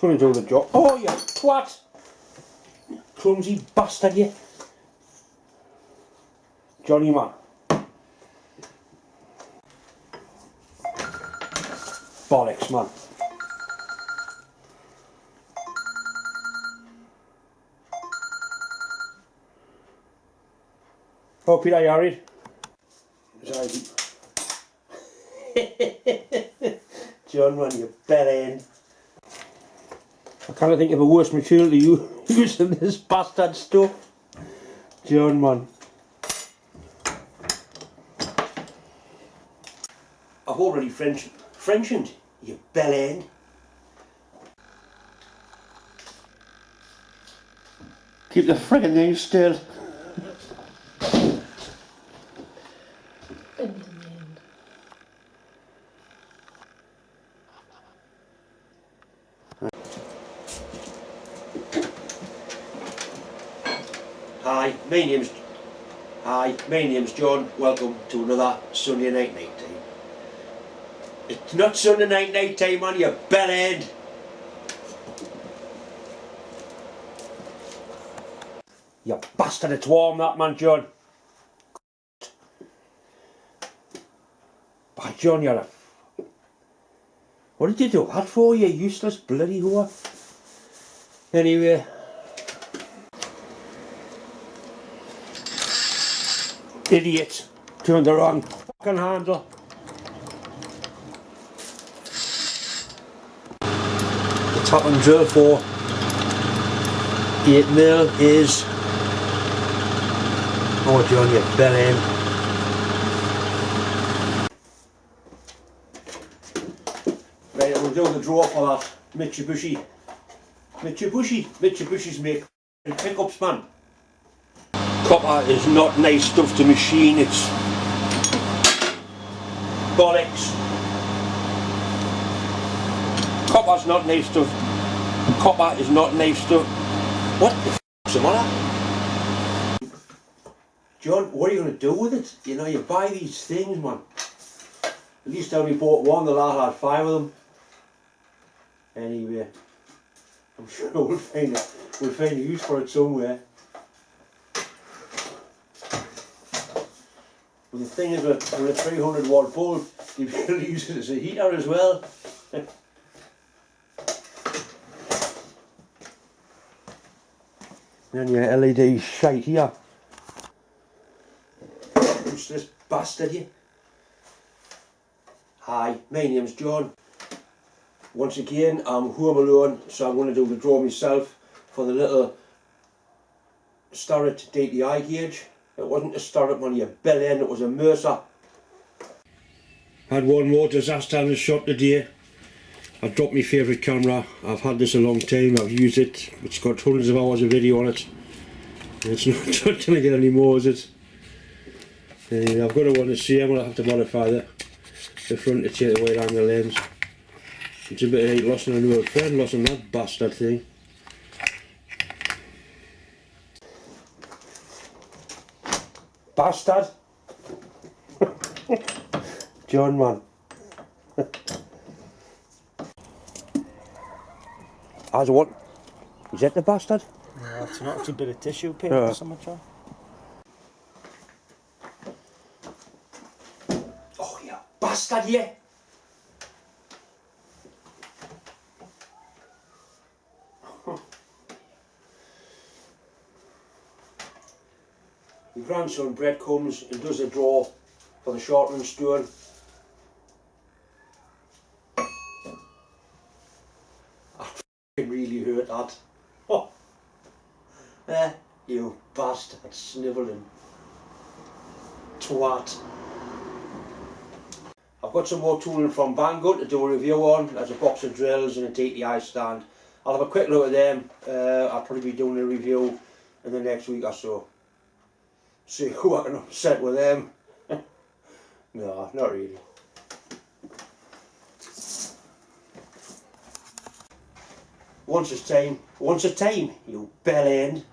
going to do the job. Oh, you twat! Clumsy bastard, you. Johnny, man. Bollocks, man. Hope you're married. John, man, you bell end. I can't think of a worse material to use than this bastard stuff. John, man. I've already Frenchened, you bell end. Keep the friggin' thing still. Hi, my name's John. Welcome to another Sunday night time. It's not Sunday night time, man, you bell end. You bastard, it's warm that, man, John. By John, you're a... What did you do that for, you useless bloody whore? Anyway. Idiot. Turned the wrong fucking handle. The top and drill for 8mm is... Oh, John, you bell end. Right, we'll do the draw for that Mitsubishi's make pickups, man. Copper is not nice stuff to machine, it's bollocks. Copper's not nice stuff. Copper is not nice stuff. What the f***'s the matter? John, what are you going to do with it? You know, you buy these things, man. At least I only bought one, the lad had 5 of them. Anyway, I'm sure we'll find a use for it somewhere. But the thing is, with a 300 watt bulb, you'd be able to use it as a heater as well. And your LED shite here. Who's this bastard here? Hi, my name's John. Once again, I'm home alone, so I'm going to do the draw myself for the little Starrett DTI gauge. It wasn't a Starrett, man, you bell end, it was a Mercer. Had one more disaster in the shop today. I dropped my favourite camera. I've had this a long time, I've used it. It's got hundreds of hours of video on it. And it's not going to get any more, is it? I've got a one to see, I'm going to have to modify the front to take the wide angle lens. It's a bit like losing an old friend, losing that bastard thing. Bastard! John, man. As what? Is that the bastard? No, it's not. It's a bit of tissue paper or something, John. Oh, you bastard, yeah! My grandson Brett comes and does a draw for the shortening stone. I really hurt that. Oh. You bastard, snivelling twat. I've got some more tooling from Banggood to do a review on. There's a box of drills and a DTI stand. I'll have a quick look at them. I'll probably be doing a review in the next week or so. See who I can upset with them. No, not really. Once a time, you bell end.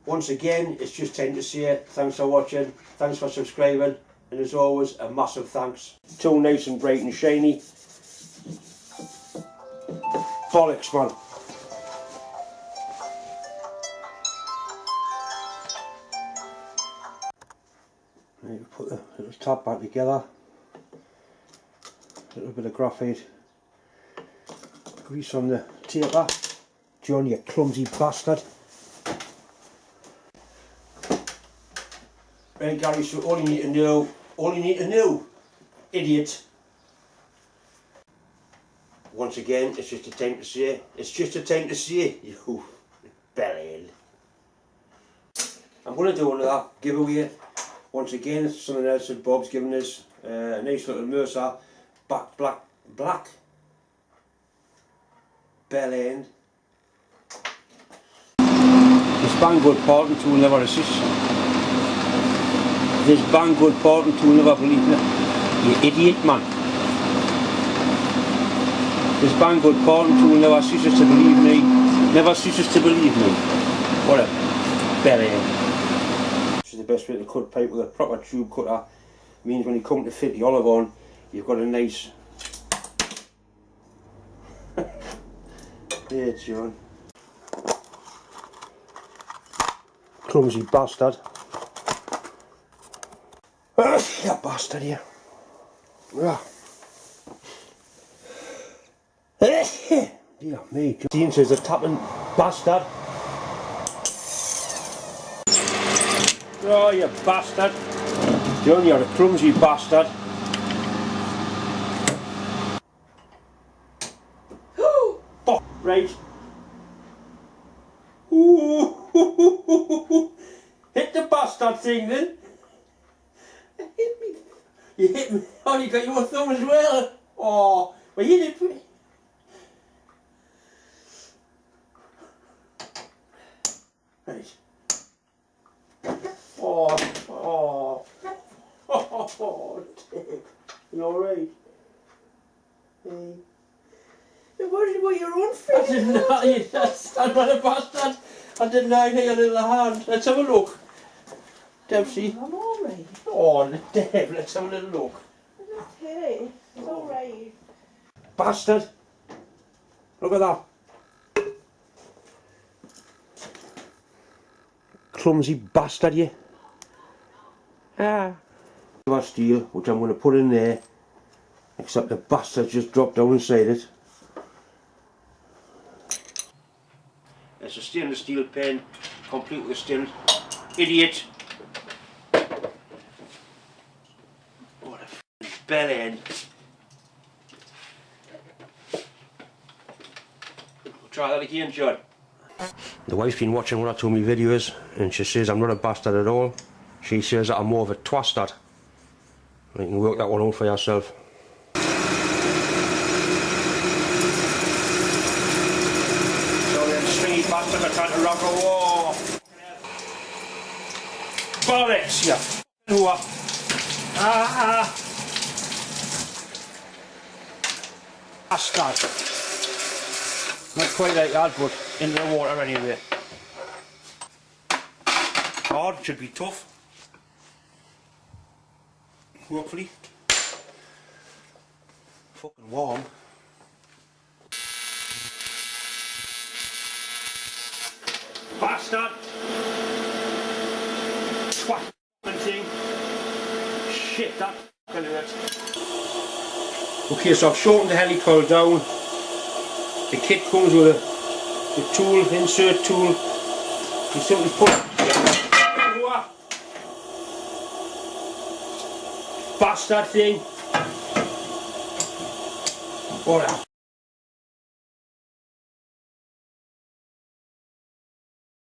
Once again, it's just time to say thanks for watching, thanks for subscribing, and as always, a massive thanks. It's all nice and bright and shiny. Bollocks, man. Right, put the little tab back together. A little bit of graphite. Grease on the taper. John, you clumsy bastard. Right, Gary, so all you need to know, idiot. Once again, it's just a time to say, you bellend. I'm going to do another giveaway. Once again, it's something else that Bob's given us. A nice little Mercer black bell end. This Banggood parting tool never assists. This Banggood parting tool never believe me. You idiot, man. This Banggood parting tool never ceases to believe me. Never ceases to believe me. What a bell end. This is the best way to cut pipe with a proper tube cutter. Means when you come to fit the olive on, you've got a nice. There, John. Clumsy bastard. You bastard, you. Dear me, Dean says a tapping bastard. Oh, you bastard. John, you're a clumsy bastard. Right. Ooh. Hit the bastard thing then. Hit me. You hit me. Oh, you got your thumb as well. Oh, well you did. Right. Oh, Dave. You alright? Hey. You're worried about your own I face. didn't know you just stand by the bastard. I didn't know you had your little hand. Let's have a look. Debsy. I'm alright. Oh, Deb, let's have a little look. It's okay. It's alright. Bastard. Look at that. Clumsy bastard, you. Ah. Steel, which I'm going to put in there, except the bastard just dropped down inside it. It's a stainless steel pen, complete with steel. Idiot. What a bell end. We'll try that again, John. The wife's been watching one or two of my videos and she says I'm not a bastard at all. She says that I'm more of a twastard. You can work that one out for yourself. So them stringy bastards are trying to rock a wall. Bollocks, you f***ing Ah! Bastard. Not quite like that, but into the water anyway. Hard, should be tough. Hopefully. Fucking warm. Bastard! Twat thing. Shit, that fucking hurts. Okay, so I've shortened the helicoil down. The kit comes with a tool, insert tool. You simply put bastard thing. What a